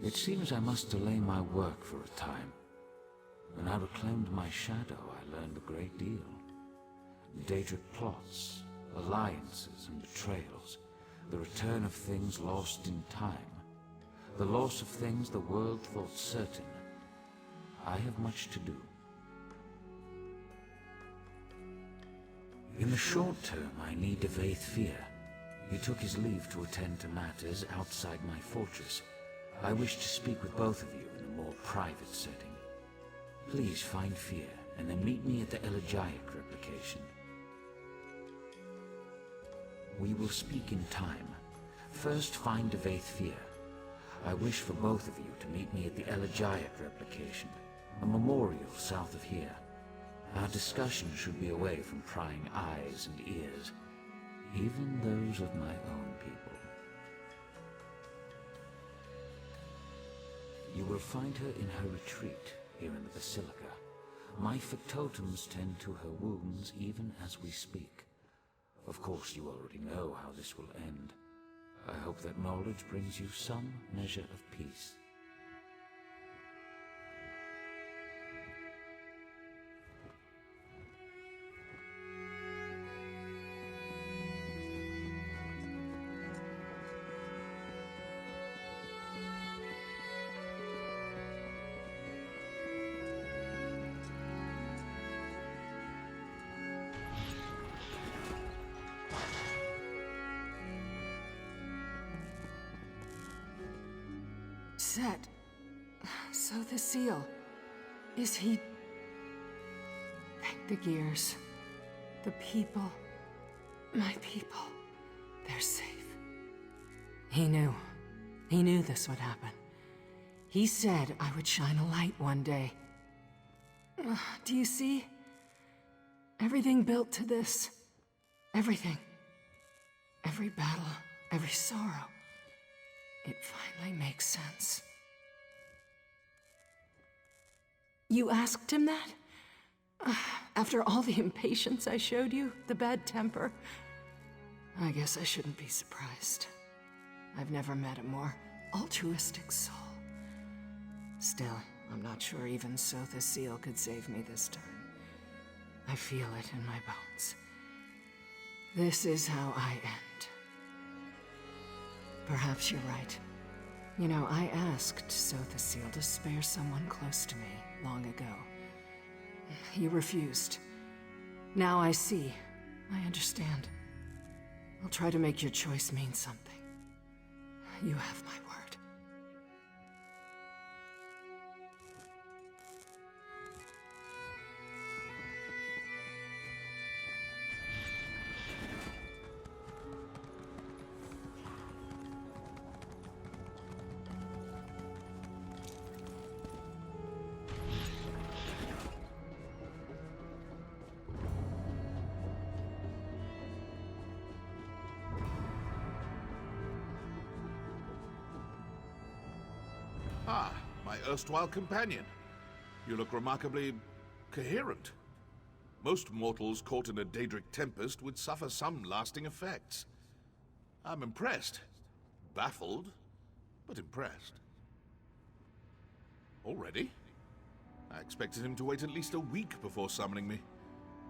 It seems I must delay my work for a time. When I reclaimed my shadow, I learned a great deal. Daedric plots, alliances and betrayals, the return of things lost in time, the loss of things the world thought certain. I have much to do. In the short term, I need Divayth Fyr. He took his leave to attend to matters outside my fortress. I wish to speak with both of you in a more private setting. Please find Fyr, and then meet me at the elegiac replication. We will speak in time. First, find Divayth Fyr. I wish for both of you to meet me at the elegiac replication, a memorial south of here. Our discussion should be away from prying eyes and ears, even those of my own people. You will find her in her retreat here in the Basilica. My factotums tend to her wounds even as we speak. Of course, you already know how this will end. I hope that knowledge brings you some measure of peace. Sotha Sil. Is he... Thank the gears. The people. My people. They're safe. He knew. He knew this would happen. He said I would shine a light one day. Do you see? Everything built to this. Everything. Every battle, every sorrow. It finally makes sense. You asked him that? After all the impatience I showed you, the bad temper? I guess I shouldn't be surprised. I've never met a more altruistic soul. Still, I'm not sure even Sotha Sil could save me this time. I feel it in my bones. This is how I end. Perhaps you're right. You know, I asked Sotha Sil to spare someone close to me long ago. He refused. Now I see. I understand. I'll try to make your choice mean something. You have my word. Ah, my erstwhile companion. You look remarkably coherent. Most mortals caught in a Daedric tempest would suffer some lasting effects. I'm impressed. Baffled, but impressed. Already? I expected him to wait at least a week before summoning me.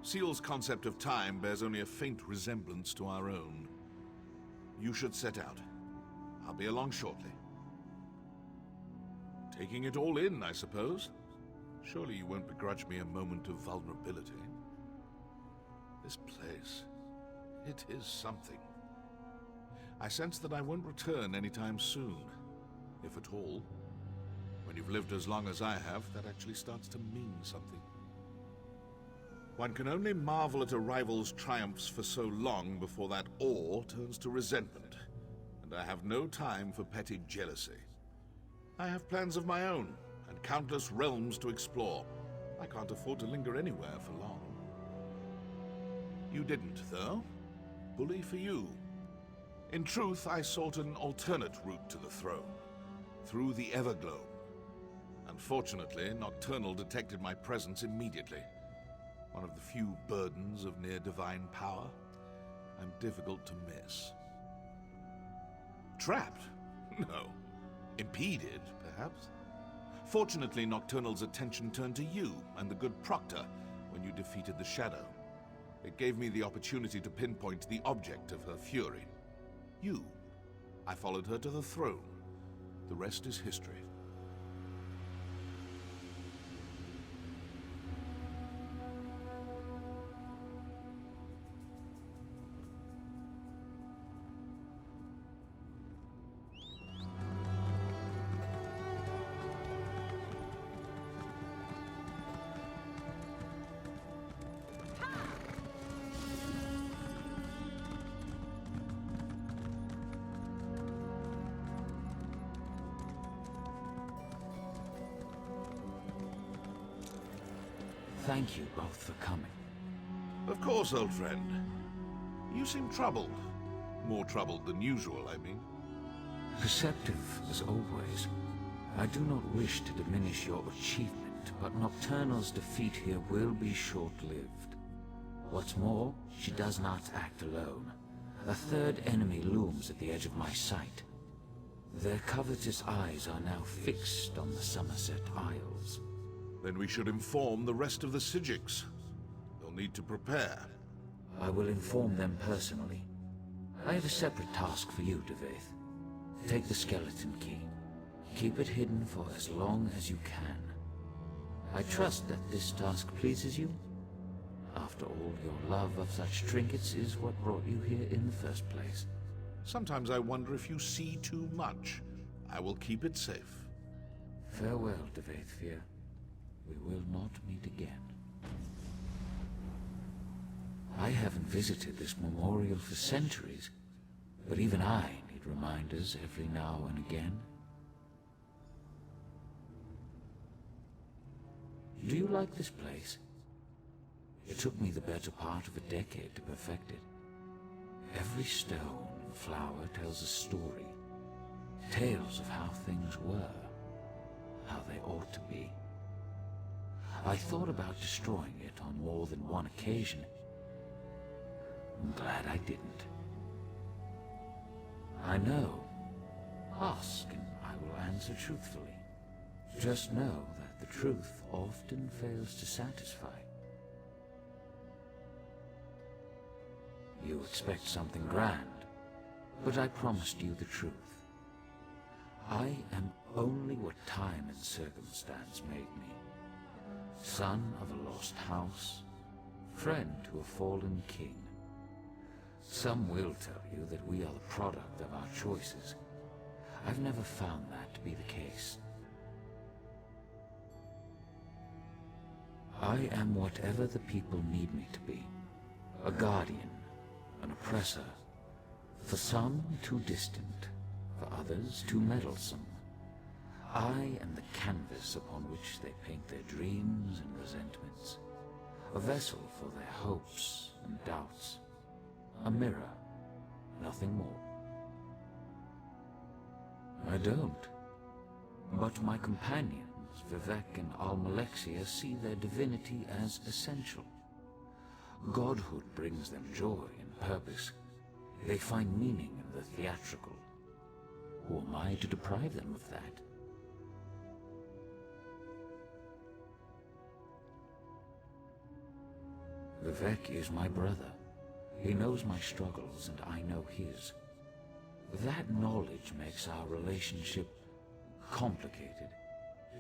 Sil's concept of time bears only a faint resemblance to our own. You should set out. I'll be along shortly. Taking it all in, I suppose. Surely you won't begrudge me a moment of vulnerability. This place, it is something. I sense that I won't return anytime soon, if at all. When you've lived as long as I have, that actually starts to mean something. One can only marvel at a rival's triumphs for so long before that awe turns to resentment, and I have no time for petty jealousy. I have plans of my own, and countless realms to explore. I can't afford to linger anywhere for long. You didn't, though. Bully for you. In truth, I sought an alternate route to the throne, through the Everglow. Unfortunately, Nocturnal detected my presence immediately. One of the few burdens of near-divine power. I'm difficult to miss. Trapped? No. Impeded, perhaps? Fortunately, Nocturnal's attention turned to you and the good Proctor when you defeated the Shadow. It gave me the opportunity to pinpoint the object of her fury. You. I followed her to the throne. The rest is history. Thank you both for coming. Of course, old friend. You seem troubled. More troubled than usual, I mean. Perceptive, as always. I do not wish to diminish your achievement, but Nocturnal's defeat here will be short-lived. What's more, she does not act alone. A third enemy looms at the edge of my sight. Their covetous eyes are now fixed on the Somerset Isles. Then we should inform the rest of the Psijics. They'll need to prepare. I will inform them personally. I have a separate task for you, Divayth. Take the skeleton key. Keep it hidden for as long as you can. I trust that this task pleases you. After all, your love of such trinkets is what brought you here in the first place. Sometimes I wonder if you see too much. I will keep it safe. Farewell, Divayth Fyr. We will not meet again. I haven't visited this memorial for centuries, but even I need reminders every now and again. Do you like this place? It took me the better part of a decade to perfect it. Every stone and flower tells a story. Tales of how things were, how they ought to be. I thought about destroying it on more than one occasion. I'm glad I didn't. I know. Ask and I will answer truthfully. Just know that the truth often fails to satisfy. You expect something grand, but I promised you the truth. I am only what time and circumstance made me. Son of a lost house, friend to a fallen king. Some will tell you that we are the product of our choices. I've never found that to be the case. I am whatever the people need me to be. A guardian, an oppressor. For some, too distant. For others, too meddlesome. I am the canvas upon which they paint their dreams and resentments. A vessel for their hopes and doubts. A mirror, nothing more. I don't. But my companions, Vivek and Almalexia, see their divinity as essential. Godhood brings them joy and purpose. They find meaning in the theatrical. Who am I to deprive them of that? Vivek is my brother. He knows my struggles and I know his. That knowledge makes our relationship complicated.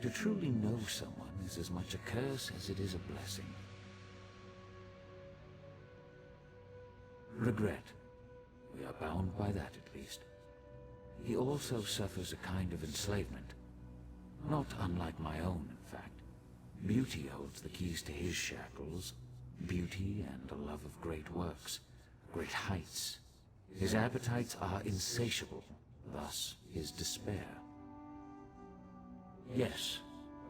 To truly know someone is as much a curse as it is a blessing. Regret. We are bound by that at least. He also suffers a kind of enslavement. Not unlike my own, in fact. Beauty holds the keys to his shackles. Beauty and a love of great works, great heights. His appetites are insatiable, thus his despair. Yes,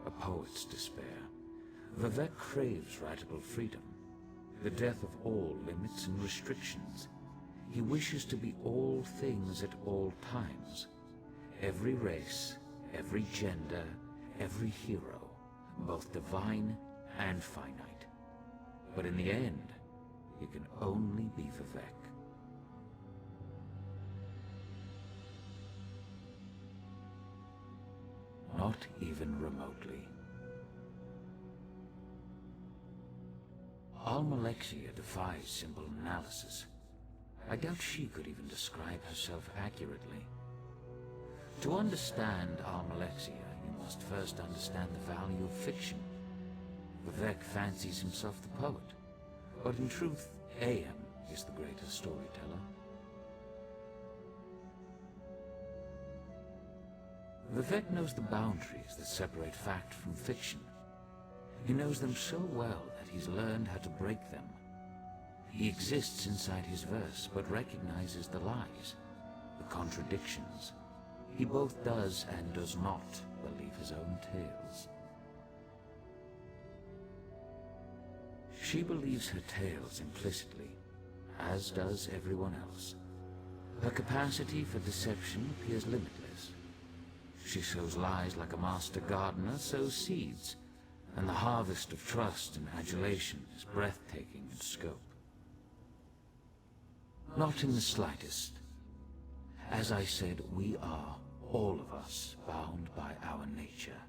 a poet's despair. Vivek craves writable freedom, the death of all limits and restrictions. He wishes to be all things at all times. Every race, every gender, every hero, both divine and finite. But in the end, he can only be Vivek. not even remotely. Almalexia defies simple analysis. I doubt she could even describe herself accurately. To understand Almalexia, you must first understand the value of fiction. Vivek fancies himself the poet, but in truth, AM is the greater storyteller. Vivek knows the boundaries that separate fact from fiction. He knows them so well that he's learned how to break them. He exists inside his verse, but recognizes the lies, the contradictions. He both does and does not believe his own tales. She believes her tales implicitly, as does everyone else. Her capacity for deception appears limitless. She sows lies like a master gardener sows seeds, and the harvest of trust and adulation is breathtaking in scope. Not in the slightest. As I said, we are, all of us, bound by our nature.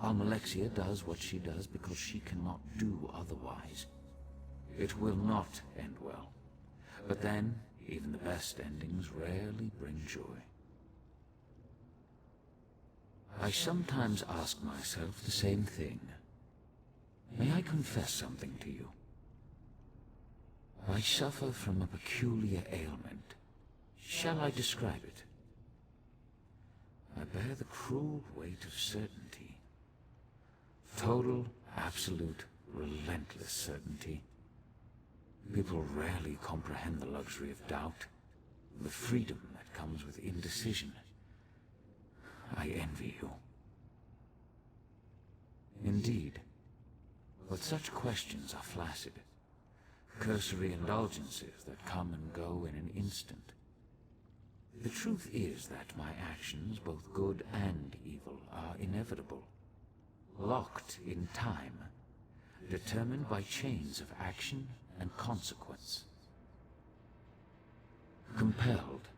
Almalexia does what she does because she cannot do otherwise. It will not end well. But then, even the best endings rarely bring joy. I sometimes ask myself the same thing. May I confess something to you? I suffer from a peculiar ailment. Shall I describe it? I bear the cruel weight of certainty. Total, absolute, relentless certainty. People rarely comprehend the luxury of doubt, the freedom that comes with indecision. I envy you. Indeed, but such questions are flaccid, cursory indulgences that come and go in an instant. The truth is that my actions, both good and evil, are inevitable, locked in time, determined by chains of action and consequence. Compelled.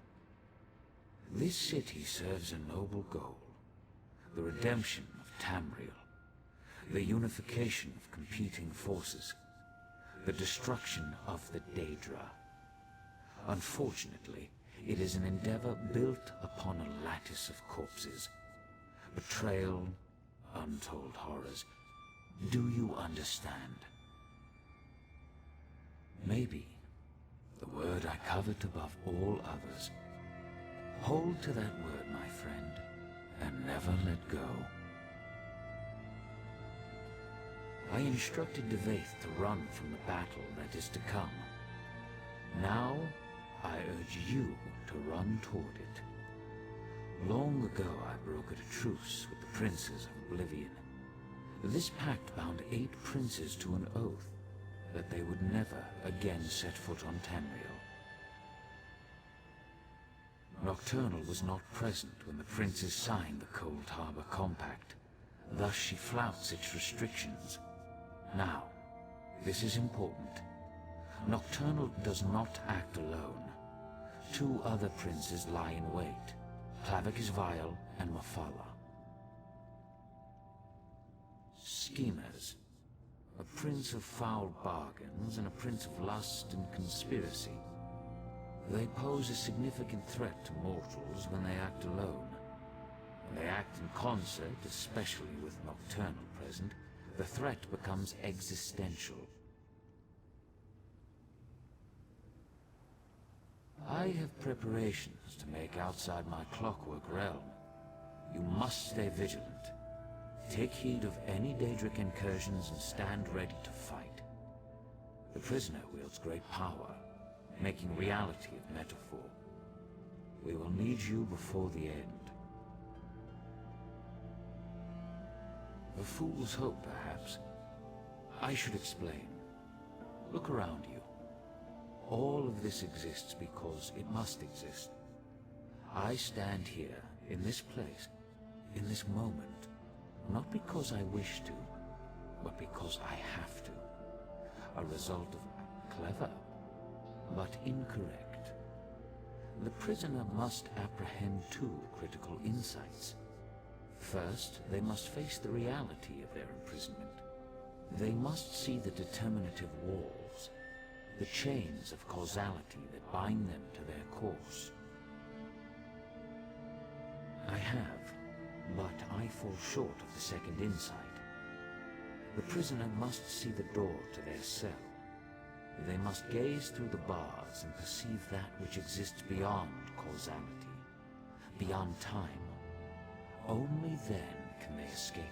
This city serves a noble goal, the redemption of Tamriel, the unification of competing forces, the destruction of the Daedra. Unfortunately, it is an endeavor built upon a lattice of corpses. Betrayal, untold horrors. Do you understand? Maybe the word I covet above all others. Hold to that word, my friend, and never let go. I instructed Divayth to run from the battle that is to come. Now, I urge you to run toward it. Long ago I brokered a truce with the princes of Oblivion. This pact bound 8 princes to an oath that they would never again set foot on Tamriel. Nocturnal was not present when the princes signed the Cold Harbor Compact. Thus she flouts its restrictions. Now, this is important. Nocturnal does not act alone. 2 other princes lie in wait, Clavicus Vile and Mafala. Schemers. A prince of foul bargains and a prince of lust and conspiracy. They pose a significant threat to mortals when they act alone. When they act in concert, especially with Nocturnal present, the threat becomes existential. I have preparations to make outside my Clockwork realm. You must stay vigilant. Take heed of any Daedric incursions and stand ready to fight. The prisoner wields great power, making reality of metaphor. We will need you before the end. A fool's hope, perhaps. I should explain. Look around you. All of this exists because it must exist. I stand here, in this place, in this moment, not because I wish to, but because I have to. A result of clever, but incorrect. The prisoner must apprehend 2 critical insights. First, they must face the reality of their imprisonment. They must see the determinative walls, the chains of causality that bind them to their course. I have, but I fall short of the second insight. The prisoner must see the door to their cell. They must gaze through the bars and perceive that which exists beyond causality, beyond time. Only then can they escape.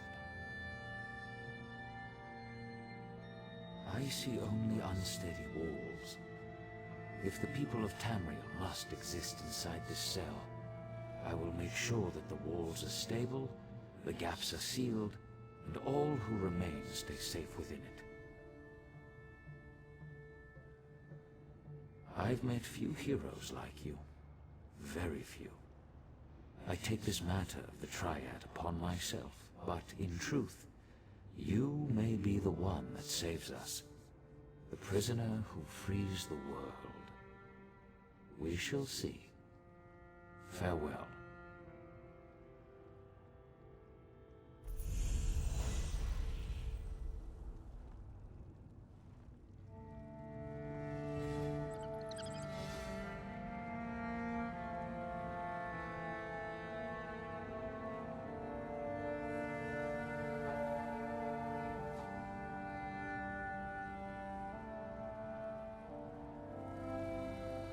I see only unsteady walls. If the people of Tamriel must exist inside this cell, I will make sure that the walls are stable, the gaps are sealed, and all who remain stay safe within it. I've met few heroes like you. Very few. I take this matter of the Triad upon myself, but in truth, you may be the one that saves us. The prisoner who frees the world. We shall see. Farewell.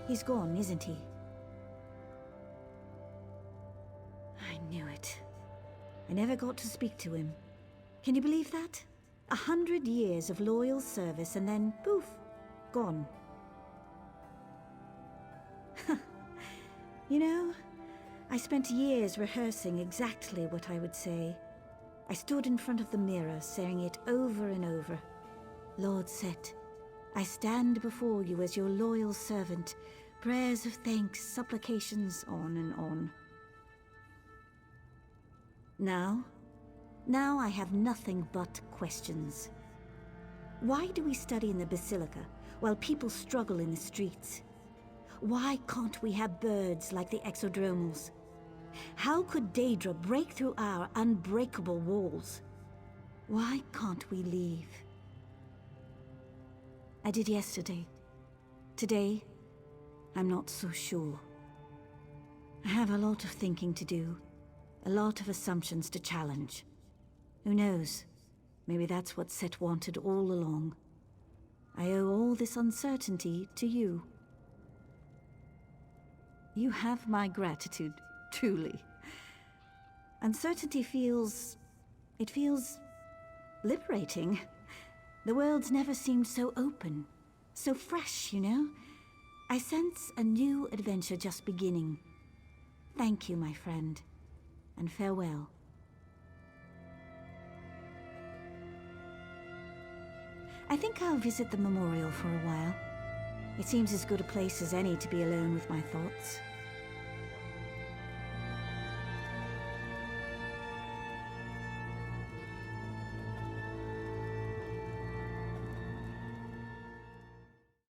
He's gone, isn't he? I knew it. I never got to speak to him. Can you believe that? 100 years of loyal service and then, poof, gone. You know, I spent years rehearsing exactly what I would say. I stood in front of the mirror, saying it over and over. Lord Set, I stand before you as your loyal servant. Prayers of thanks, supplications, on and on. Now I have nothing but questions. Why do we study in the Basilica while people struggle in the streets? Why can't we have birds like the Exodromals? How could Daedra break through our unbreakable walls? Why can't we leave? I did yesterday. Today, I'm not so sure. I have a lot of thinking to do, a lot of assumptions to challenge. Who knows? Maybe that's what Set wanted all along. I owe all this uncertainty to you. You have my gratitude, truly. Uncertainty feels liberating. The world's never seemed so open, so fresh, you know? I sense a new adventure just beginning. Thank you, my friend, and farewell. I think I'll visit the memorial for a while. It seems as good a place as any to be alone with my thoughts.